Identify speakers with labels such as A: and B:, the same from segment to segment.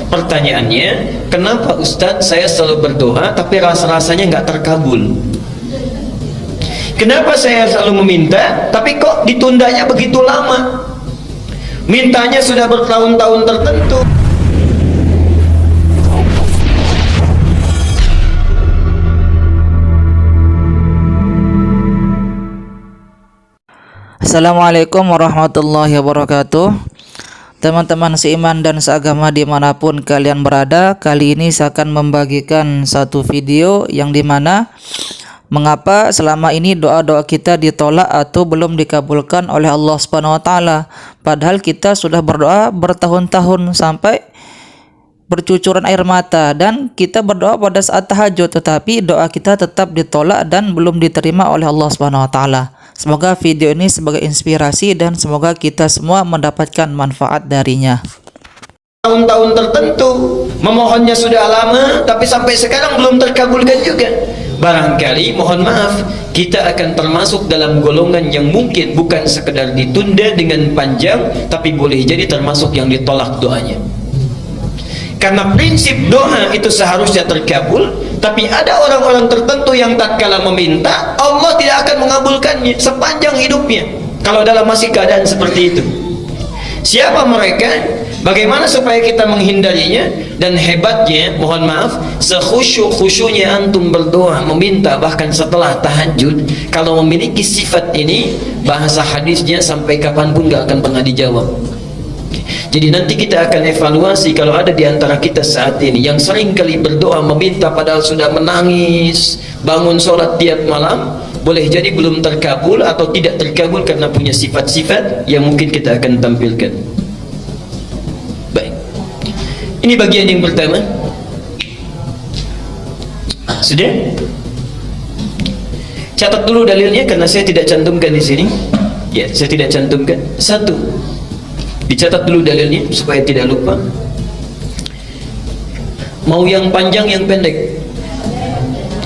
A: Pertanyaannya, kenapa Ustadz saya selalu berdoa tapi rasa-rasanya nggak terkabul? Kenapa saya selalu meminta tapi kok ditundanya begitu lama? Mintanya sudah bertahun-tahun tertentu.
B: Assalamualaikum warahmatullahi wabarakatuh. Teman-teman seiman dan seagama dimanapun kalian berada, kali ini saya akan membagikan satu video yang dimana mengapa selama ini doa-doa kita ditolak atau belum dikabulkan oleh Allah Subhanahu wa Ta'ala, padahal kita sudah berdoa bertahun-tahun sampai bercucuran air mata, dan kita berdoa pada saat tahajud tetapi doa kita tetap ditolak dan belum diterima oleh Allah Subhanahu wa Ta'ala. Semoga video ini sebagai inspirasi dan semoga kita semua mendapatkan manfaat darinya.
A: Tahun-tahun tertentu memohonnya sudah lama tapi sampai sekarang belum terkabulkan juga. Barangkali mohon maaf, kita akan termasuk dalam golongan yang mungkin bukan sekedar ditunda dengan panjang, tapi boleh jadi termasuk yang ditolak doanya. Karena prinsip doa itu seharusnya terkabul, tapi ada orang-orang tertentu yang tatkala meminta Allah tidak akan mengabulkannya sepanjang hidupnya kalau dalam masih keadaan seperti itu. Siapa mereka? Bagaimana supaya kita menghindarinya? Dan hebatnya, mohon maaf, sekhusyuk-khusyuknya antum berdoa meminta bahkan setelah tahajud, kalau memiliki sifat ini, bahasa hadisnya sampai kapanpun gak akan pernah dijawab. Jadi nanti kita akan evaluasi kalau ada di antara kita saat ini yang sering kali berdoa meminta padahal sudah menangis, bangun sholat tiap malam, boleh jadi belum terkabul atau tidak terkabul karena punya sifat-sifat yang mungkin kita akan tampilkan. Baik, ini bagian yang pertama. Sudah? Catat dulu dalilnya karena saya tidak cantumkan di sini. Ya, saya tidak cantumkan. Satu, dicatat dulu dalilnya supaya tidak lupa. Mau yang panjang yang pendek?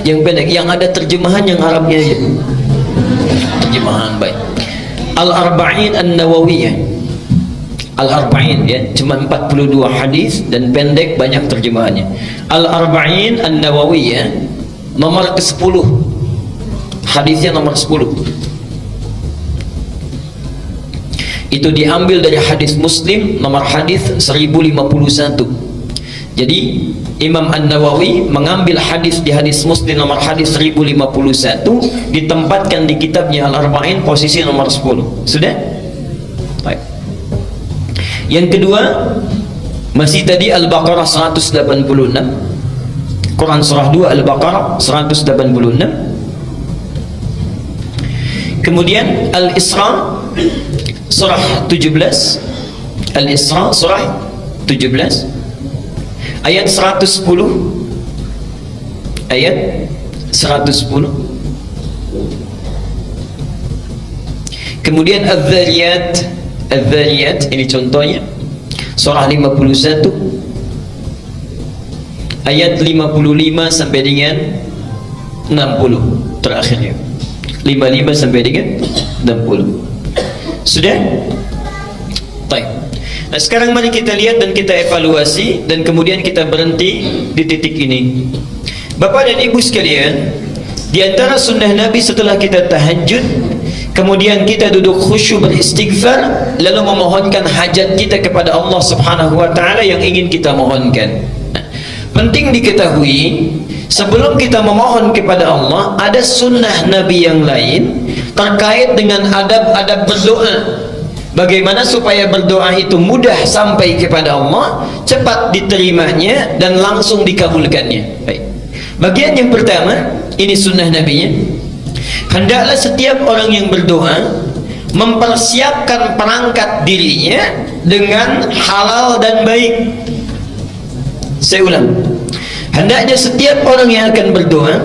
A: Yang pendek, yang ada terjemahan yang Arabnya aja. Terjemahan baik. Al-Arba'in An-Nawawiyah. Al-Arba'in ya, cuma 42 hadis dan pendek, banyak terjemahannya. Al-Arba'in An-Nawawiyah nomor ke-10. Hadisnya nomor 10. Itu diambil dari hadis Muslim nomor hadis 1051. Jadi Imam An-Nawawi mengambil hadis di hadis Muslim nomor hadis 1051, ditempatkan di kitabnya Al-Arba'in posisi nomor 10. Sudah? Baik. Yang kedua, masih tadi Al-Baqarah 186. Quran surah 2 Al-Baqarah 186. Kemudian Al-Isra surah 17, Al-Isra surah 17 ayat 110, ayat 110. Kemudian Adz-Dzariyat, Adz-Dzariyat ini contohnya surah 51 ayat 55 sampai dengan 60 terakhirnya, 55 sampai dengan 60. Sudah? Baik. Nah sekarang mari kita lihat dan kita evaluasi dan kemudian kita berhenti di titik ini. Bapak dan Ibu sekalian, di antara sunnah Nabi setelah kita tahajud, kemudian kita duduk khusyuk beristighfar, lalu memohonkan hajat kita kepada Allah Subhanahu wa Ta'ala yang ingin kita mohonkan. Nah, penting diketahui, sebelum kita memohon kepada Allah, ada sunnah Nabi yang lain terkait dengan adab-adab berdoa. Bagaimana supaya berdoa itu mudah sampai kepada Allah, cepat diterimanya dan langsung dikabulkannya. Baik. Bagian yang pertama, ini sunnah Nabi-nya. Hendaklah setiap orang yang berdoa mempersiapkan perangkat dirinya dengan halal dan baik. Saya ulang. Hendaknya setiap orang yang akan berdoa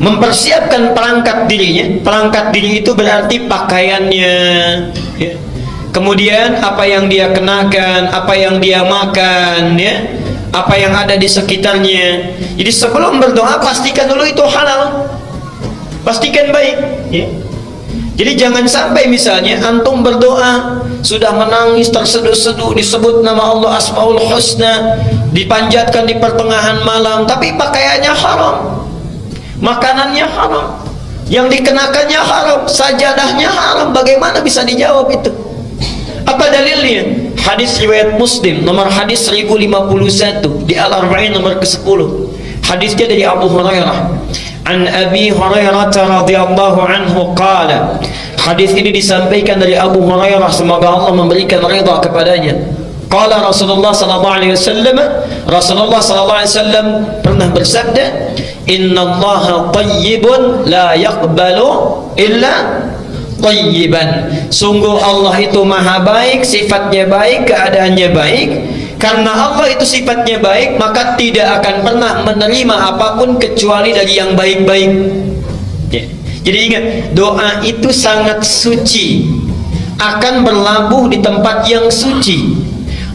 A: mempersiapkan perangkat dirinya. Perangkat diri itu berarti pakaiannya ya. Kemudian apa yang dia kenakan, apa yang dia makan ya, apa yang ada di sekitarnya. Jadi sebelum berdoa pastikan dulu itu halal, pastikan baik ya. Jadi jangan sampai misalnya antum berdoa sudah menangis terseduh-seduh, disebut nama Allah Asmaul Husna, dipanjatkan di pertengahan malam, tapi pakaiannya haram, makanannya haram, yang dikenakannya haram, sajadahnya haram. Bagaimana bisa dijawab itu? Apa dalilnya? Hadis riwayat Muslim nomor hadis 1051 di Al-Arba'in nomor ke-10. Hadisnya dari Abu Hurairah. An Abi Hurairah radhiyallahu anhu qala. Hadis ini disampaikan dari Abu Hurairah, semoga Allah memberikan ridha kepadanya. Qala Rasulullah sallallahu alaihi wasallam, Rasulullah sallallahu alaihi wasallam pernah bersabda, "Innallaha thayyibun la yaqbalu illa thayyiban." Sungguh Allah itu maha baik, sifatnya baik, keadaannya baik. Karena Allah itu sifatnya baik, maka tidak akan pernah menerima apapun kecuali dari yang baik-baik. Ya. Jadi ingat, doa itu sangat suci, akan berlabuh di tempat yang suci.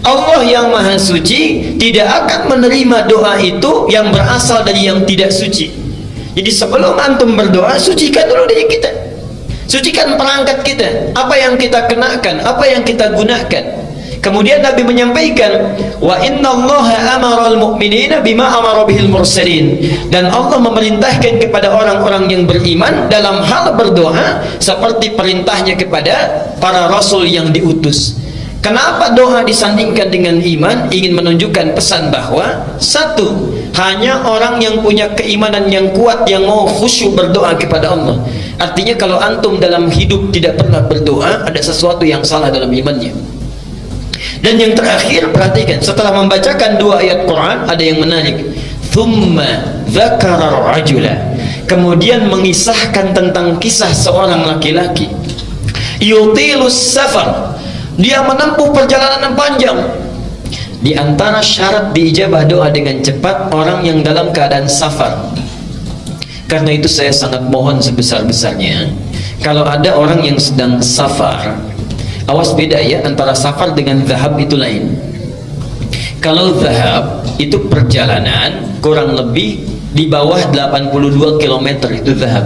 A: Allah yang maha suci tidak akan menerima doa itu yang berasal dari yang tidak suci. Jadi sebelum antum berdoa, sucikan dulu diri kita, sucikan perangkat kita, apa yang kita kenakan, apa yang kita gunakan. Kemudian Nabi menyampaikan, wa innallaha amara al-mu'minina bima amara bihil mursalin, dan Allah memerintahkan kepada orang-orang yang beriman dalam hal berdoa seperti perintahnya kepada para rasul yang diutus. Kenapa doa disandingkan dengan iman? Ingin menunjukkan pesan bahwa satu, hanya orang yang punya keimanan yang kuat yang mau khusyuk berdoa kepada Allah. Artinya kalau antum dalam hidup tidak pernah berdoa, ada sesuatu yang salah dalam imannya. Dan yang terakhir, perhatikan, setelah membacakan dua ayat Quran, ada yang menarik. Thumma dzakara rajula, kemudian mengisahkan tentang kisah seorang laki-laki. Yutilus safar, dia menempuh perjalanan yang panjang. Di antara syarat diijabah doa dengan cepat, orang yang dalam keadaan safar. Karena itu saya sangat mohon sebesar-besarnya, kalau ada orang yang sedang safar, awas, beda ya antara safar dengan zahab, itu lain. Kalau zahab itu perjalanan kurang lebih di bawah 82 km, itu zahab.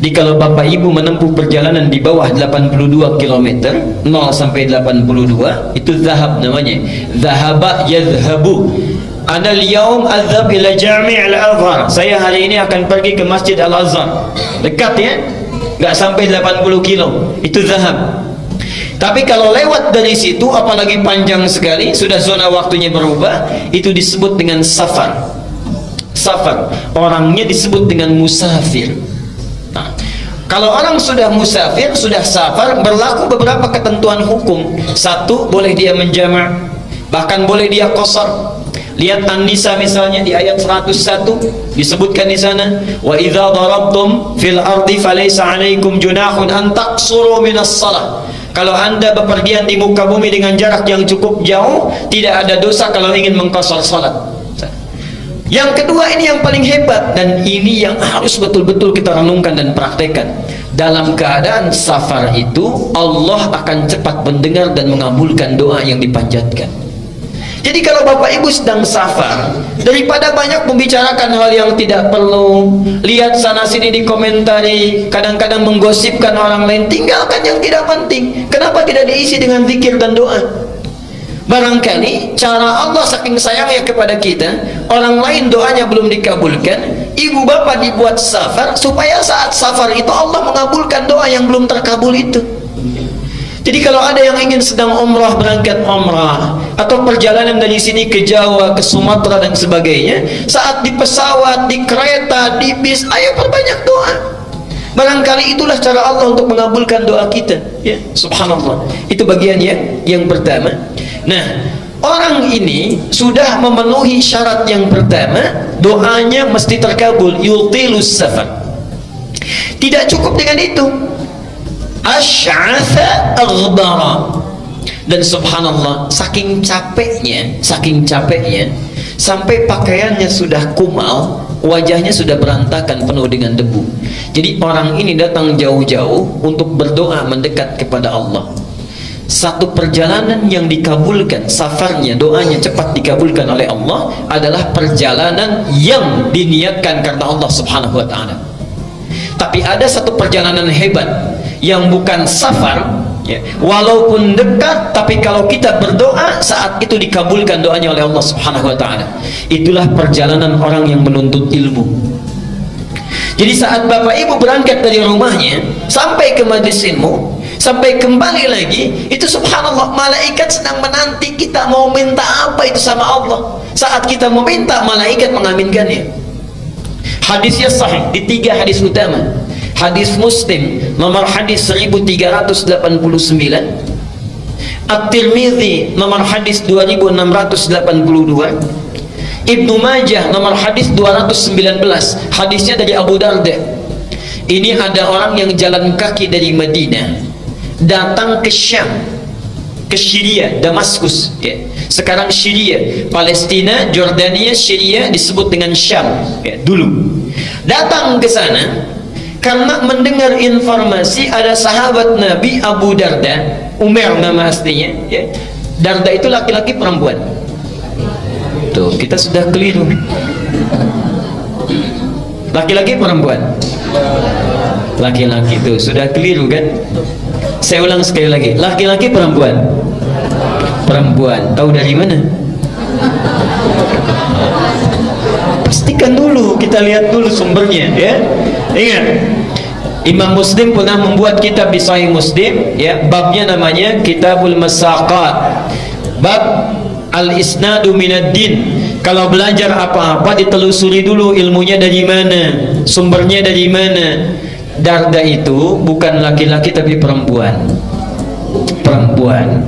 A: Jadi kalau Bapak Ibu menempuh perjalanan di bawah 82 km, 0 sampai 82, itu zahab namanya. Zahaba yadhhabu. Ana al-yawm adhhab ila jami' al-Azhar. Saya hari ini akan pergi ke Masjid Al-Azhar. Dekat ya? Enggak sampai 80 kilo. Itu zahab. Tapi kalau lewat dari situ, apalagi panjang sekali, sudah zona waktunya berubah, itu disebut dengan safar. Safar, orangnya disebut dengan musafir. Nah, kalau orang sudah musafir, sudah safar, berlaku beberapa ketentuan hukum. Satu, boleh dia menjamak, bahkan boleh dia qasar. Lihat An-Nisa misalnya di ayat 101 disebutkan di sana, wa idza darabtum fil ardi falaysa 'alaikum junahun an taqsuru minas shalah. Kalau anda bepergian di muka bumi dengan jarak yang cukup jauh, tidak ada dosa kalau ingin mengqasar salat. Yang kedua, ini yang paling hebat, dan ini yang harus betul-betul kita renungkan dan praktekkan. Dalam keadaan safar itu, Allah akan cepat mendengar dan mengabulkan doa yang dipanjatkan. Jadi kalau Bapak Ibu sedang safar, daripada banyak membicarakan hal yang tidak perlu, lihat sana sini dikomentari, kadang-kadang menggosipkan orang lain, tinggalkan yang tidak penting. Kenapa tidak diisi dengan zikir dan doa? Barangkali cara Allah saking sayangnya kepada kita, orang lain doanya belum dikabulkan, ibu bapak dibuat safar supaya saat safar itu Allah mengabulkan doa yang belum terkabul itu. Jadi kalau ada yang ingin sedang umrah, berangkat umrah, atau perjalanan dari sini ke Jawa, ke Sumatera dan sebagainya, saat di pesawat, di kereta, di bis, ayo perbanyak doa. Barangkali itulah cara Allah untuk mengabulkan doa kita. Ya, subhanallah. Itu bagian yang pertama. Nah, orang ini sudah memenuhi syarat yang pertama, doanya mesti terkabul. Yutilus safar. Tidak cukup dengan itu. Asy'atha aghdara. Dan subhanallah, saking capeknya sampai pakaiannya sudah kumal, wajahnya sudah berantakan penuh dengan debu. Jadi orang ini datang jauh-jauh untuk berdoa mendekat kepada Allah. Satu perjalanan yang dikabulkan, safarnya, doanya cepat dikabulkan oleh Allah, adalah perjalanan yang diniatkan karena Allah subhanahu wa ta'ala. Tapi ada satu perjalanan hebat yang bukan safar, ya. Walaupun dekat, tapi kalau kita berdoa, saat itu dikabulkan doanya oleh Allah Subhanahu wa ta'ala. Itulah perjalanan orang yang menuntut ilmu. Jadi saat bapak ibu berangkat dari rumahnya sampai ke majelis ilmu, sampai kembali lagi, itu subhanallah, malaikat sedang menanti kita mau minta apa itu sama Allah. Saat kita meminta, malaikat mengaminkannya. Hadisnya sahih di 3 hadis utama. Hadis Muslim nomor hadis 1389, At-Tirmidzi nomor hadis 2682, Ibnu Majah nomor hadis 219. Hadisnya dari Abu Darda. Ini ada orang yang jalan kaki dari Madinah datang ke Syam, ke Syria, Damaskus ya. Sekarang Syria, Palestina, Jordania, Syria disebut dengan Syam ya, dulu. Datang ke sana karena mendengar informasi ada sahabat Nabi Abu Darda, Umar nama aslinya ya. Darda itu laki-laki perempuan. Tuh, kita sudah keliru. Laki-laki perempuan? Laki-laki, tuh sudah keliru kan? Saya ulang sekali lagi. Laki-laki perempuan? Perempuan. Tahu dari mana? Pastikan dulu, kita lihat dulu sumbernya ya. Ingat, Imam Muslim pernah membuat kitab di Sahih Muslim ya, babnya namanya Kitabul Masaqat, bab al-isnadu minad din. Kalau belajar apa-apa ditelusuri dulu ilmunya dari mana, sumbernya dari mana. Darda itu bukan laki-laki tapi perempuan. Perempuan.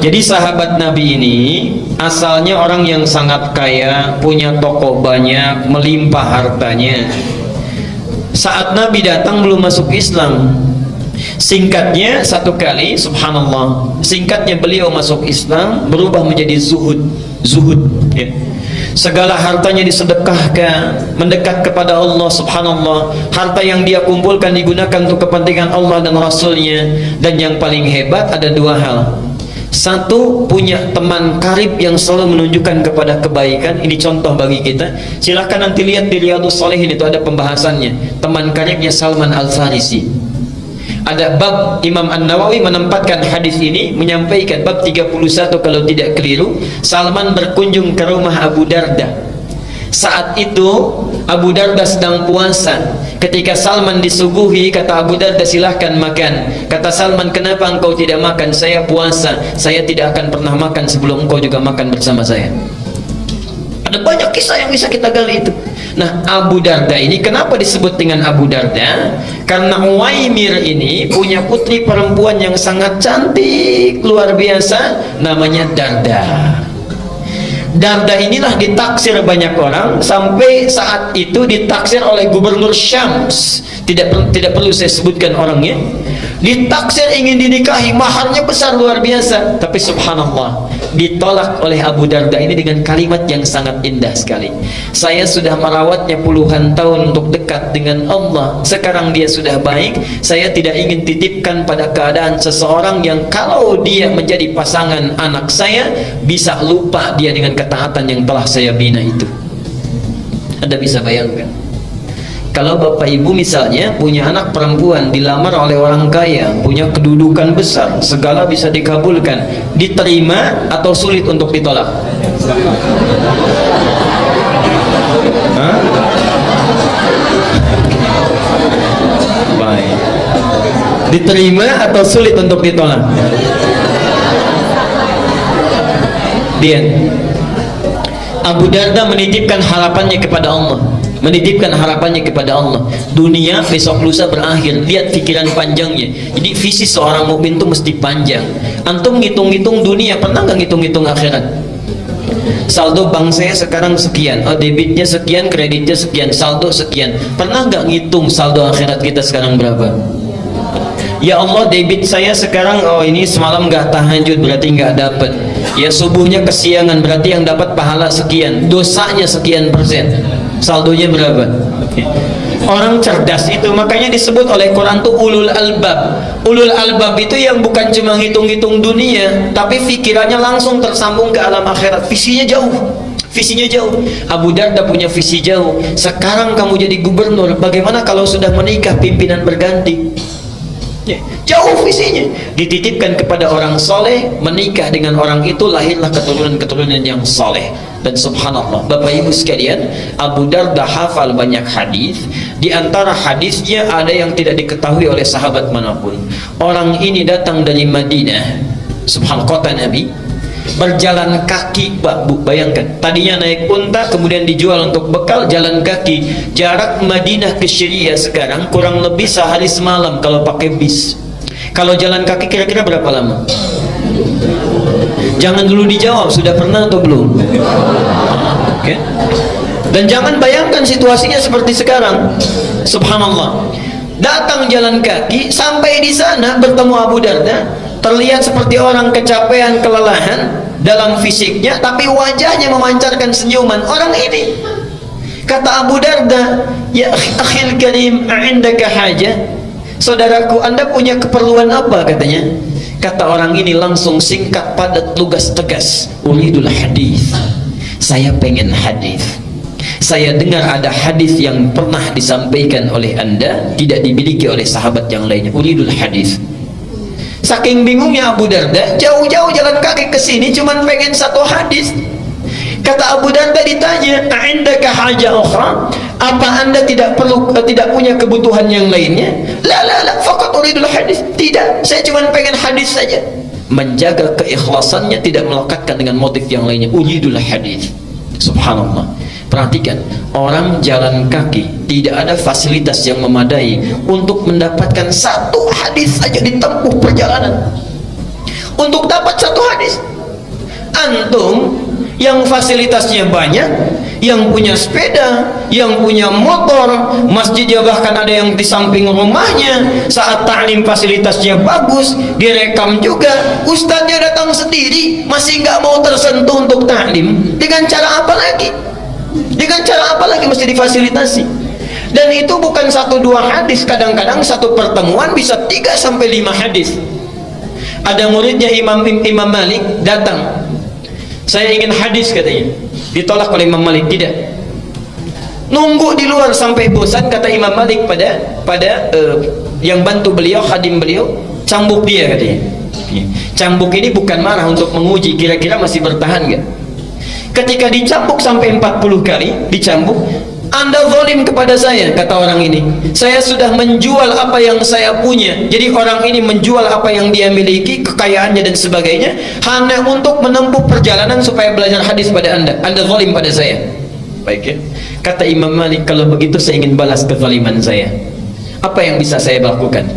A: Jadi sahabat Nabi ini asalnya orang yang sangat kaya, punya toko banyak, melimpah hartanya. Saat Nabi datang belum masuk Islam. Singkatnya satu kali, subhanallah, singkatnya beliau masuk Islam berubah menjadi zuhud ya. Segala hartanya disedekahkan, mendekat kepada Allah, subhanallah. Harta yang dia kumpulkan digunakan untuk kepentingan Allah dan Rasulnya. Dan yang paling hebat ada 2 hal. Satu, punya teman karib yang selalu menunjukkan kepada kebaikan. Ini contoh bagi kita. Silahkan nanti lihat di Riyadhus Shalihin, itu ada pembahasannya. Teman karibnya Salman Al-Farisi. Ada bab, Imam An-Nawawi menempatkan hadis ini, menyampaikan bab 31 kalau tidak keliru. Salman berkunjung ke rumah Abu Darda. Saat itu Abu Darda sedang puasa. Ketika Salman disuguhi, kata Abu Darda, silahkan makan. Kata Salman, kenapa engkau tidak makan? Saya puasa, saya tidak akan pernah makan sebelum engkau juga makan bersama saya. Ada banyak kisah yang bisa kita gali itu. Nah, Abu Darda ini kenapa disebut dengan Abu Darda? Karena Uwaimir ini punya putri perempuan yang sangat cantik, luar biasa, namanya Darda. Darda inilah ditaksir banyak orang, sampai saat itu ditaksir oleh gubernur Syams. Tidak perlu saya sebutkan orangnya. Ditaksir ingin dinikahi, maharnya besar luar biasa, tapi subhanallah ditolak oleh Abu Darda ini dengan kalimat yang sangat indah sekali. Saya sudah merawatnya puluhan tahun untuk dekat dengan Allah. Sekarang dia sudah baik, saya tidak ingin titipkan pada keadaan seseorang yang kalau dia menjadi pasangan anak saya, bisa lupa dia dengan ketaatan yang telah saya bina itu. Anda bisa bayangkan, kalau bapak ibu misalnya punya anak perempuan, dilamar oleh orang kaya, punya kedudukan besar, segala bisa dikabulkan, diterima atau sulit untuk ditolak? Hah? Baik. Diterima atau sulit untuk ditolak? Dia Abu Darda menitipkan harapannya kepada Allah. Menitipkan harapannya kepada Allah. Dunia besok lusa berakhir. Lihat pikiran panjangnya. Jadi visi seorang mukmin itu mesti panjang. Antum ngitung-ngitung dunia, pernah nggak ngitung-ngitung akhirat? Saldo bank saya sekarang sekian, debitnya sekian, kreditnya sekian, saldo sekian. Pernah nggak ngitung saldo akhirat kita sekarang berapa? Ya Allah, debit saya sekarang, oh ini semalam nggak tahajud, berarti nggak dapat. Ya subuhnya kesiangan, berarti yang dapat pahala sekian, dosanya sekian persen. Saldonya berapa? Orang cerdas itu, makanya disebut oleh Quran tuh ulul albab. Ulul albab itu yang bukan cuma ngitung-ngitung dunia, tapi pikirannya langsung tersambung ke alam akhirat. Visinya jauh. Visinya jauh. Abu Darda punya visi jauh. Sekarang kamu jadi gubernur, bagaimana kalau sudah menikah pimpinan berganti? Ya, jauh visinya. Dititipkan kepada orang soleh, menikah dengan orang itu, lahirlah keturunan-keturunan yang soleh. Dan subhanallah, Bapak Ibu sekalian, Abu Darda hafal banyak hadis. Di antara hadisnya ada yang tidak diketahui oleh sahabat manapun. Orang ini datang dari Madinah, subhanallah, kota Nabi, berjalan kaki. Bu, bayangkan, tadinya naik unta, kemudian dijual untuk bekal, jalan kaki. Jarak Madinah ke Syria sekarang kurang lebih sehari semalam kalau pakai bis. Kalau jalan kaki kira-kira berapa lama? Jangan dulu dijawab, sudah pernah atau belum? Okay. Dan jangan bayangkan situasinya seperti sekarang. Subhanallah, datang jalan kaki, sampai di sana bertemu Abu Darda. Terlihat seperti orang kecapean, kelelahan dalam fisiknya, tapi wajahnya memancarkan senyuman. Orang ini, kata Abu Darda, ya akhil karim, a'indaka haja? Saudaraku, Anda punya keperluan apa? Katanya. Kata orang ini langsung singkat, padat, lugas, tegas, uridul hadis. Saya pengen hadis. Saya dengar ada hadis yang pernah disampaikan oleh Anda, tidak dimiliki oleh sahabat yang lainnya. Uridul hadis. Saking bingungnya Abu Darda, jauh-jauh jalan kaki ke sini cuman pengen satu hadis. Kata Abu Darda ditanya, "A'indaka haja ukhra?" Apa Anda tidak punya kebutuhan yang lainnya? La, faqat uridul hadis. Tidak, saya cuman pengen hadis saja. Menjaga keikhlasannya, tidak melekatkan dengan motif yang lainnya. Uridul hadis. Subhanallah. Perhatikan, orang jalan kaki tidak ada fasilitas yang memadai untuk mendapatkan satu hadis saja ditempuh perjalanan. Untuk dapat satu hadis, antum yang fasilitasnya banyak, yang punya sepeda, yang punya motor, masjidnya bahkan ada yang di samping rumahnya, saat ta'lim fasilitasnya bagus, direkam juga, ustadznya datang sendiri, masih nggak mau tersentuh untuk ta'lim. Dengan cara apa lagi? Dengan cara apa lagi mesti difasilitasi? Dan itu bukan 1-2 hadis, kadang-kadang satu pertemuan bisa 3-5 hadis. Ada muridnya Imam Malik datang, saya ingin hadis katanya. Ditolak oleh Imam Malik, tidak. Nunggu di luar sampai bosan, kata Imam Malik pada yang bantu beliau, khadim beliau, cambuk dia katanya. Cambuk ini bukan marah, untuk menguji kira-kira masih bertahan gak. Ketika dicambuk sampai 40 kali dicambuk, Anda zalim kepada saya, kata orang ini. Saya sudah menjual apa yang saya punya. Jadi orang ini menjual apa yang dia miliki, kekayaannya dan sebagainya, hanya untuk menempuh perjalanan supaya belajar hadis pada Anda. Anda zalim pada saya. Baik ya. Kata Imam Malik, kalau begitu saya ingin balas kezaliman saya. Apa yang bisa saya lakukan?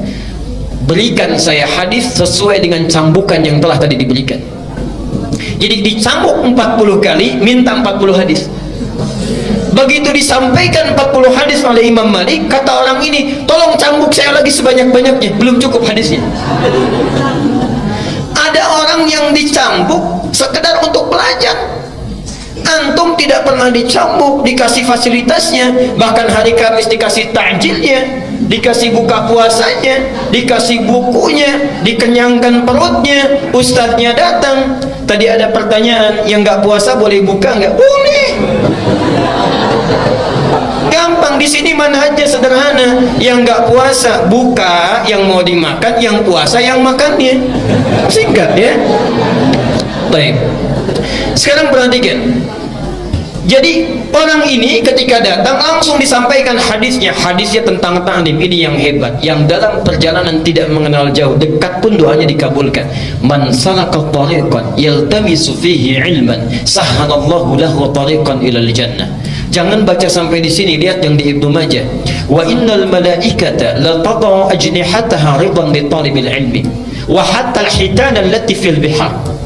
A: Berikan saya hadis sesuai dengan cambukan yang telah tadi diberikan. Jadi dicambuk 40 kali, minta 40 hadis. Begitu disampaikan 40 hadis oleh Imam Malik, kata orang ini, tolong cambuk saya lagi sebanyak-banyaknya, belum cukup hadisnya. Ada orang yang dicambuk sekedar untuk belajar. Antum tidak pernah dicambuk, dikasih fasilitasnya, bahkan hari Kamis dikasih takjilnya, dikasih buka puasanya, dikasih bukunya, dikenyangkan perutnya, ustadznya datang. Tadi ada pertanyaan, yang nggak puasa boleh buka nggak? Boleh. Gampang, di sini manhajnya sederhana. Yang nggak puasa buka, yang mau dimakan, yang puasa yang makannya. Singkat ya. Baik. Sekarang perhatikan. Jadi orang ini ketika datang langsung disampaikan hadisnya. Hadisnya tentang ta'lim. Ini yang hebat, yang dalam perjalanan tidak mengenal jauh, dekat pun doanya dikabulkan. Man salaka tariqan yaltamisu fihi ilman sahhalallahu lahu tariqan ilal jannah. Jangan baca sampai di sini, lihat yang di Ibnu Majah. Wa innal malaikata la tad'u ajnihataha ridan li talibil ilmi wa hatta al-hitana allati fil bihar.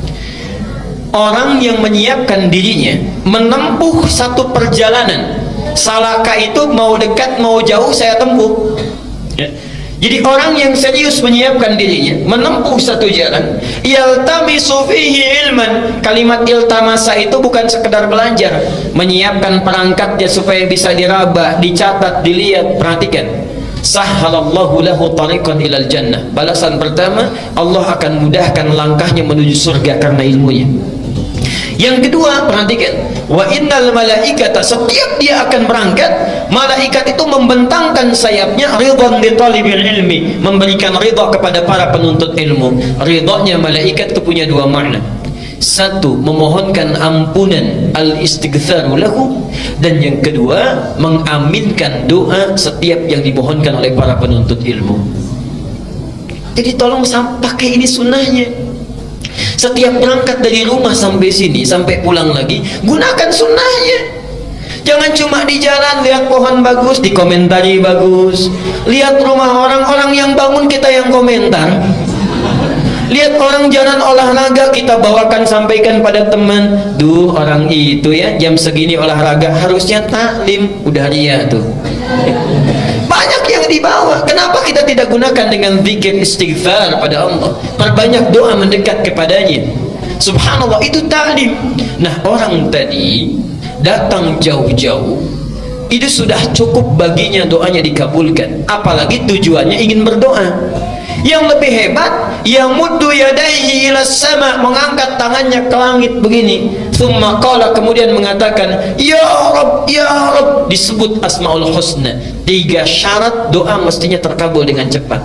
A: Orang yang menyiapkan dirinya menempuh satu perjalanan, salaka itu mau dekat mau jauh saya tempuh ya. Jadi orang yang serius menyiapkan dirinya menempuh satu jalan, yaltamisu fihi ilman. Kalimat iltamasa itu bukan sekedar belajar, menyiapkan perangkatnya supaya bisa diraba, dicatat, dilihat. Perhatikan, sahhalallahu lahu tariqan ilal jannah. Balasan pertama, Allah akan mudahkan langkahnya menuju surga karena ilmunya. Yang kedua, perhatikan, wa innal malaikata, setiap dia akan berangkat, malaikat itu membentangkan sayapnya ridwan li talibil ilmi, memberikan ridha kepada para penuntut ilmu. Ridhanya malaikat itu punya dua makna. Satu, memohonkan ampunan, al-istighfaru lahu, dan yang kedua, mengaminkan doa setiap yang dimohonkan oleh para penuntut ilmu. Jadi tolong pakai ini sunnahnya. Setiap berangkat dari rumah sampai sini, sampai pulang lagi, gunakan sunnahnya. Jangan cuma di jalan lihat pohon bagus, dikomentari bagus. Lihat rumah orang-orang yang bangun, kita yang komentar. Lihat orang jalan olahraga, kita bawakan, sampaikan pada teman, duh orang itu ya jam segini olahraga, harusnya taklim, udah ria tuh. Banyak yang dibawa. Kenapa kita tidak gunakan dengan zikir istighfar pada Allah? Perbanyak doa mendekat kepadanya. Subhanallah, itu taklim. Nah, orang tadi datang jauh-jauh, itu sudah cukup baginya doanya dikabulkan, apalagi tujuannya ingin berdoa. Yang lebih hebat, yamuddu yadayhi ila sama, mengangkat tangannya ke langit begini. Tsumma qala, kemudian mengatakan, ya Rabb, ya Rabb, disebut asmaul husna. 3 syarat doa mestinya terkabul dengan cepat.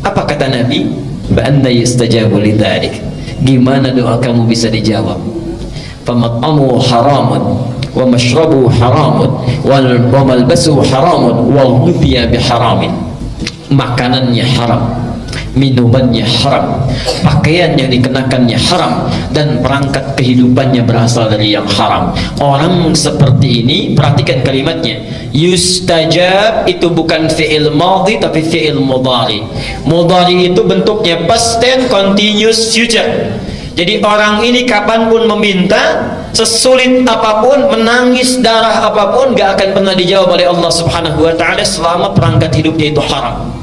A: Apa kata Nabi? Fa anna yustajabu lidzalik. Gimana doa kamu bisa dijawab? Famat'amu haramun wa mashrabu haramun wa malbasu haramun wa ghudhiya biharamin. Makanannya haram, minumannya haram, pakaian yang dikenakannya haram, dan perangkat kehidupannya berasal dari yang haram. Orang seperti ini, perhatikan kalimatnya, yustajab itu bukan fi'il madhi tapi fi'il mudhari. Mudhari itu bentuknya past tense continuous future. Jadi orang ini kapanpun meminta, sesulit apapun, menangis darah apapun, gak akan pernah dijawab oleh Allah Subhanahu wa ta'ala selama perangkat hidupnya itu haram.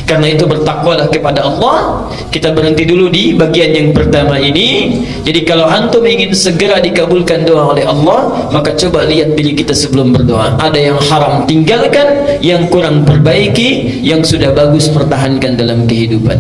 A: Karena itu bertakwalah kepada Allah. Kita berhenti dulu di bagian yang pertama ini. Jadi kalau antum ingin segera dikabulkan doa oleh Allah, maka coba lihat diri kita sebelum berdoa. Ada yang haram tinggalkan, yang kurang perbaiki, yang sudah bagus pertahankan dalam kehidupan.